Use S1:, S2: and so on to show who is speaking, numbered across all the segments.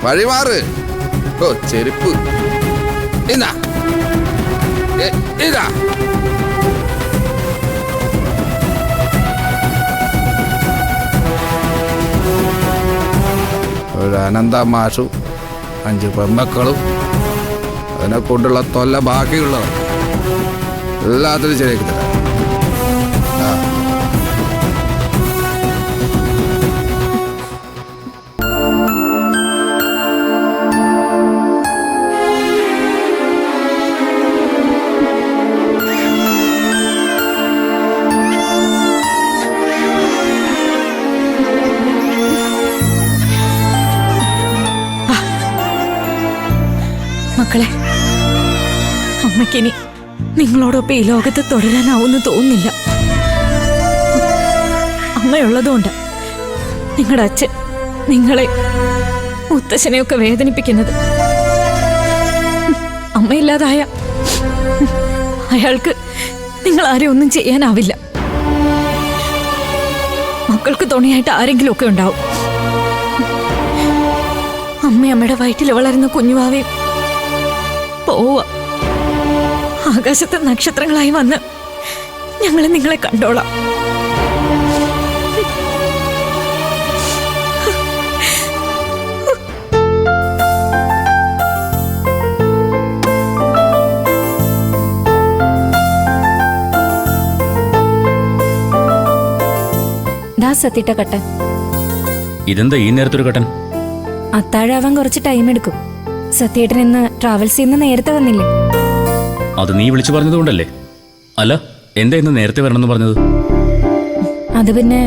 S1: വഴിമാറ്. ഓ ചെരുപ്പ് ഇതാ ഇതാ. ഒരു അനന്ത മാഷും 5 പെമ്മക്കളും അതിനെ കൊണ്ടുള്ള തൊല്ല ബാക്കിയുള്ളവർ എല്ലാത്തിനും ശരിയാക്കി തരാം.
S2: മക്കളെ, അമ്മയ്ക്കിനി നിങ്ങളോടൊപ്പം ഈ ലോകത്ത് തുടരാനാവുമെന്ന് തോന്നുന്നില്ല. അമ്മയുള്ളതുകൊണ്ട് നിങ്ങളുടെ അച്ഛൻ നിങ്ങളെ മുത്തശ്ശനെയൊക്കെ വേദനിപ്പിക്കുന്നത്. അമ്മയില്ലാതായ അയാൾക്ക് നിങ്ങൾ ആരെയും ഒന്നും ചെയ്യാനാവില്ല. മക്കൾക്ക് തുണയായിട്ട് ആരെങ്കിലും ഒക്കെ ഉണ്ടാവും. അമ്മയുടെ വയറ്റിൽ വളരുന്ന കുഞ്ഞുവാവയും പോവാ. ആകാശത്തെ നക്ഷത്രങ്ങളായി വന്ന് ഞങ്ങൾ നിങ്ങളെ കണ്ടോളാം. സത്യട്ട കട്ടൻ.
S3: ഇതെന്താ ഈ നേരത്തൊരു കട്ടൻ?
S2: അത്താഴാവാൻ കുറച്ച് ടൈം എടുക്കും. സത്യേട്ടൻ ഇന്ന് ട്രാവൽസിൽ നിന്ന് നേരത്തെ വന്നില്ലേ?
S3: അത് നീ വിളിച്ചു പറഞ്ഞതുകൊണ്ടല്ലേ? അല്ല, എന്താ ഇന്ന് നേരത്തെ വരണമെന്ന് പറഞ്ഞത്?
S2: അത് പിന്നെ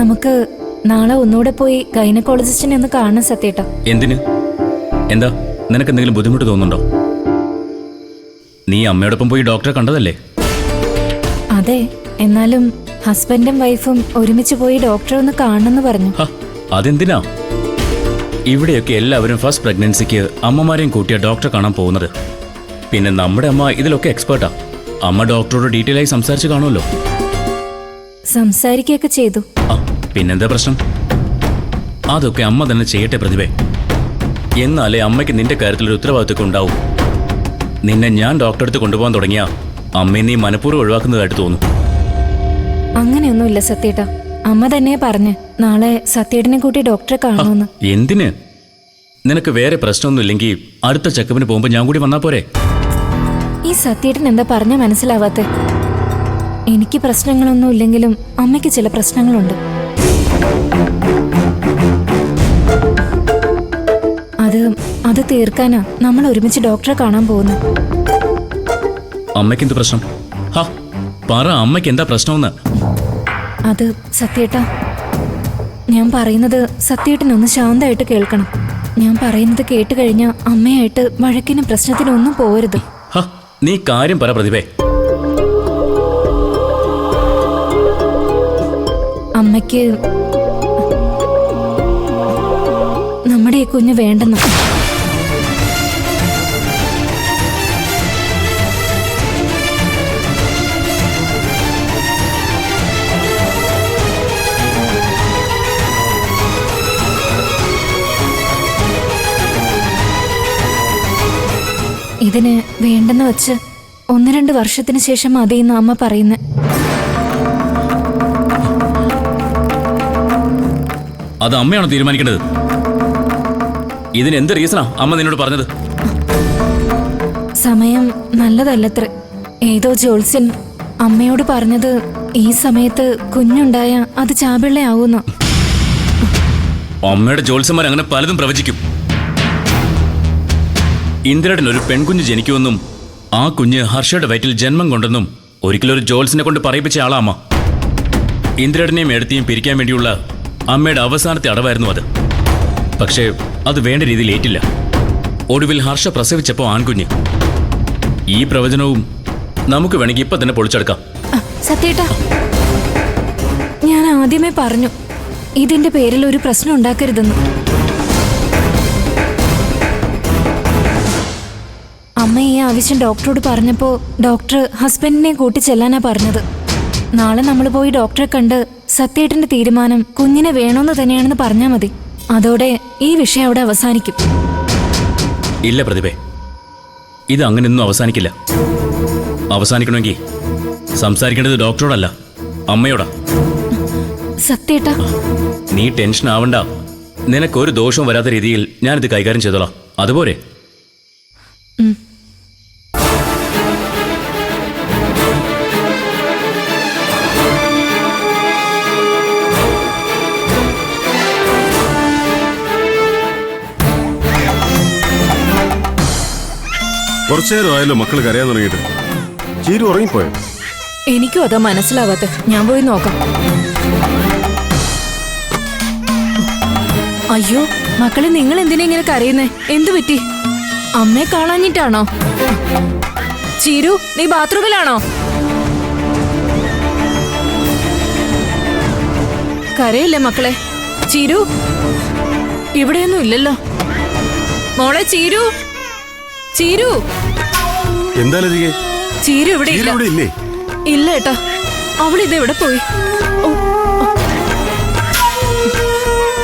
S2: നമുക്ക് നാളെ ഒന്നുകൂടെ പോയി ഗൈനക്കോളജിസ്റ്റിനെ ഒന്ന് കാണാൻ സത്യേട്ട.
S3: എന്തിന്? എന്താ നിനക്ക് എന്തെങ്കിലും ബുദ്ധിമുട്ട് തോന്നുന്നുണ്ടോ? നീ അമ്മയോടൊപ്പം പോയി ഡോക്ടറെ കണ്ടതല്ലേ?
S2: അതെ, എന്നാലും ഹസ്ബൻഡും വൈഫും ഒരുമിച്ച് പോയി ഡോക്ടറെ ഒന്ന് കാണണമെന്ന് പറഞ്ഞു.
S3: അതെന്തിനാ? ഇവിടെയൊക്കെ എല്ലാവരും ഫസ്റ്റ് പ്രഗ്നൻസിക്ക് അമ്മമാരെയും കൂട്ടിയ ഡോക്ടറെ കാണാൻ പോകുന്നത്. പിന്നെ നമ്മുടെ അമ്മ ഇതിലൊക്കെ എക്സ്പേർട്ടാ. അമ്മ ഡോക്ടറോട് ഡീറ്റെയിൽ ആയി സംസാരിച്ച് കാണുമല്ലോ.
S2: സംസാരിക്കുകയൊക്കെ ചെയ്തു.
S3: പിന്നെന്താ പ്രശ്നം? അതൊക്കെ അമ്മ തന്നെ ചെയ്യട്ടെ പ്രതിഭേ. എന്നാലേ അമ്മയ്ക്ക് നിന്റെ കാര്യത്തിലൊരു ഉത്തരവാദിത്വം ഉണ്ടാവും. നിന്നെ ഞാൻ ഡോക്ടറെ അടുത്ത് കൊണ്ടുപോകാൻ തുടങ്ങിയ അമ്മയെ നീ മനഃപൂർവ്വം ഒഴിവാക്കുന്നതായിട്ട് തോന്നും.
S2: അങ്ങനെയൊന്നുമില്ല സത്യേട്ട. അമ്മ തന്നെ പറഞ്ഞ് നാളെ സത്യേട്ടനെ കൂട്ടി ഡോക്ടറെ കാണുമെന്ന്.
S3: എന്തിന്? നിനക്ക് വേറെ പ്രശ്നമൊന്നുമില്ലെങ്കിൽ അടുത്ത ചെക്കപ്പിന് പോകുമ്പോ ഞാൻ കൂടി വന്നാ പോരെ?
S2: ഈ സത്യേട്ടൻ എന്താ പറഞ്ഞ മനസ്സിലാവാത്തെ? എനിക്ക് പ്രശ്നങ്ങളൊന്നും ഇല്ലെങ്കിലും അമ്മയ്ക്ക് ചില പ്രശ്നങ്ങളുണ്ട്. അത് തീർക്കാനാ നമ്മൾ ഒരുമിച്ച് ഡോക്ടറെ കാണാൻ പോകുന്നത്.
S3: അമ്മയ്ക്ക് എന്ത് പ്രശ്നം? പറ, അമ്മയ്ക്ക് എന്താ പ്രശ്നമെന്ന്.
S2: അത് സത്യേട്ട, ഞാൻ പറയുന്നത് സത്യേട്ടനൊന്ന് ശാന്തമായിട്ട് കേൾക്കണം. ഞാൻ പറയുന്നത് കേട്ട് കഴിഞ്ഞാൽ അമ്മയായിട്ട് വഴക്കിനും പ്രശ്നത്തിനൊന്നും പോരുത്.
S3: നീ കാര്യം പറ പ്രതിഭേ.
S2: അമ്മയ്ക്ക് നമ്മുടെ ഈ കുഞ്ഞ് വേണ്ടെന്ന. ഇതിന് വേണ്ടെന്ന് വെച്ച് 1-2 വർഷത്തിന് ശേഷം മതിയെന്ന് അമ്മ പറയുന്നത്.
S3: അത് അമ്മയാണോ തീരുമാനിക്കേണ്ടത്? ഇതിന് എന്ത് റീസണാ അമ്മ നിന്നോട് പറഞ്ഞത്?
S2: സമയം നല്ലതല്ലത്ര. ഏതോ ജോത്സ്യൻ അമ്മയോട് പറഞ്ഞത് ഈ സമയത്ത് കുഞ്ഞുണ്ടായ അത് ചാപിള്ളയാവുന്ന.
S3: അമ്മയുടെ ജോത്സ്യന്മാർ അങ്ങനെ പലതും പ്രവചിക്കും. ഇന്ദ്രയുടെ ഒരു പെൺകുഞ്ഞ് ജനിക്കുമെന്നും ആ കുഞ്ഞ് ഹർഷയുടെ വയറ്റിൽ ജന്മം കൊണ്ടെന്നും ഒരിക്കലൊരു ജോത്സ്യനെ കൊണ്ട് പറയിപ്പിച്ച ആളാ അമ്മ. ഇന്ദ്രയുടെയും എടുത്തിയും പിരിക്കാൻ വേണ്ടിയുള്ള അമ്മയുടെ അവസാനത്തെ അടവായിരുന്നു അത്. പക്ഷേ അത് വേണ്ട രീതിയിൽ ഏറ്റില്ല. ഒടുവിൽ ഹർഷ പ്രസവിച്ചപ്പോൾ ആൺകുഞ്ഞ്. ഈ പ്രവചനവും നമുക്ക് വേണമെങ്കിൽ ഇപ്പൊ തന്നെ പൊളിച്ചെടുക്കാം.
S2: സത്യേട്ടാ, ഞാൻ ആദ്യമേ പറഞ്ഞു ഇതിന്റെ പേരിൽ ഒരു പ്രശ്നം ഉണ്ടാക്കരുതെന്ന്. അമ്മ ഈ ആവശ്യം ഡോക്ടറോട് പറഞ്ഞപ്പോൾ ഡോക്ടർ ഹസ്ബൻഡിനെ കൂട്ടി ചെല്ലാനാ പറഞ്ഞത്. നാളെ നമ്മൾ പോയി ഡോക്ടറെ കണ്ട് സത്യേട്ടന്റെ തീരുമാനം കുഞ്ഞിനെ വേണമെന്ന് തന്നെയാണെന്ന് പറഞ്ഞാൽ മതി. അതോടെ ഈ വിഷയം അവിടെ അവസാനിക്കും.
S3: ഇല്ല പ്രതിഭേ, ഇത് അങ്ങനെയൊന്നും അവസാനിക്കില്ല. അവസാനിക്കണമെങ്കിൽ സംസാരിക്കേണ്ടത് ഡോക്ടറോടല്ല, അമ്മയോടാ.
S2: സത്യേട്ടാ,
S3: നീ ടെൻഷൻ ആവണ്ട. നിനക്കൊരു ദോഷവും വരാത്ത രീതിയിൽ ഞാനിത് കൈകാര്യം ചെയ്തോളാം. അതുപോലെ
S4: കുറച്ചേരമായല്ലോ മക്കൾ കരയാൻ തുടങ്ങിയിട്ട്. ചീരു ഉറങ്ങിപ്പോയോ?
S2: എനിക്കും അതാ മനസ്സിലാവാത്ത. ഞാൻ പോയി നോക്കാം. അയ്യോ മക്കളെ, നിങ്ങൾ എന്തിനാ ഇങ്ങനെ കരയുന്നേ? എന്തു പറ്റി? അമ്മയെ കാണാഞ്ഞിട്ടാണോ? ചീരു, നീ ബാത്റൂമിലാണോ? കരയില്ലേ മക്കളെ? ചീരു ഇവിടെയൊന്നും ഇല്ലല്ലോ. മോളെ ചീരു, ചീരു.
S4: എന്താ ലതികേ?
S2: ചീരു ഇവിടെ
S4: ചീരു
S2: ഇല്ല.
S4: ഇവിടെ ഇല്ലേ?
S2: ഇല്ല ഏട്ടാ, അവളിത് എവിടെ പോയി? ഓ,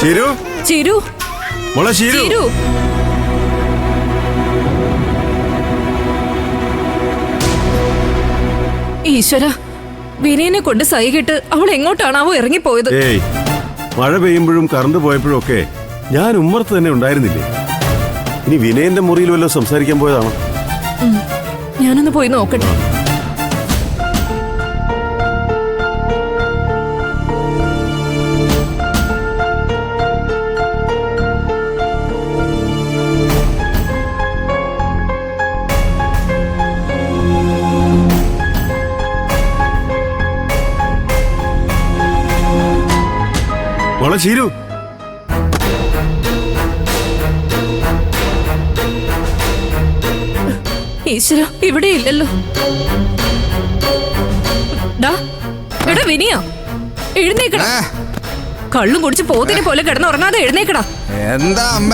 S4: ചീരു,
S2: ചീരു,
S4: മോളെ ചീരു.
S2: ചീരു. ഈശ്വര, വിനയനെ കൊണ്ട് സൈകിട്ട് അവൾ എങ്ങോട്ടാണാവോ ഇറങ്ങിപ്പോയത്?
S4: ഏയ്, മഴ പെയ്യുമ്പോഴും കറണ്ട് പോയപ്പോഴും ഒക്കെ ഞാൻ ഉമ്മർത്ത് തന്നെ ഉണ്ടായിരുന്നില്ലേ? ഇനി വിനയന്റെ മുറിയിൽ വല്ലതും സംസാരിക്കാൻ പോയതാണോ?
S2: ഞാനൊന്ന് പോയി നോക്കട്ടെ.
S4: മോളെ ചീരു.
S2: ഈശ്വര, ഇവിടെ ഇല്ലല്ലോ. എടാ വിനിയ, എഴുന്നേക്കടാ. കള്ളും കുടിച്ച് പോത്തിനെ പോലെ കിടന്നുറങ്ങാതെ എഴുന്നേക്കടാ.
S1: എന്താ അമ്മ?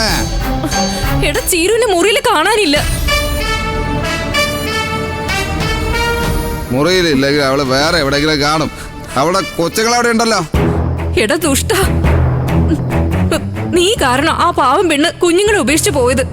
S2: എടാ, ചീരുവിന്റെ മുറിയിൽ കാണാനില്ല.
S1: മുറിയിലില്ലെങ്കിൽ അവള് വേറെ എവിടെയെങ്കിലും കാണും. അവിടെ കൊച്ചുങ്ങൾ അവിടെ ഉണ്ടല്ലോ.
S2: എടാ ദുഷ്ട, നീ കാരണം ആ പാവം പെണ്ണ് കുഞ്ഞുങ്ങളെ ഉപേക്ഷിച്ചു പോയത്.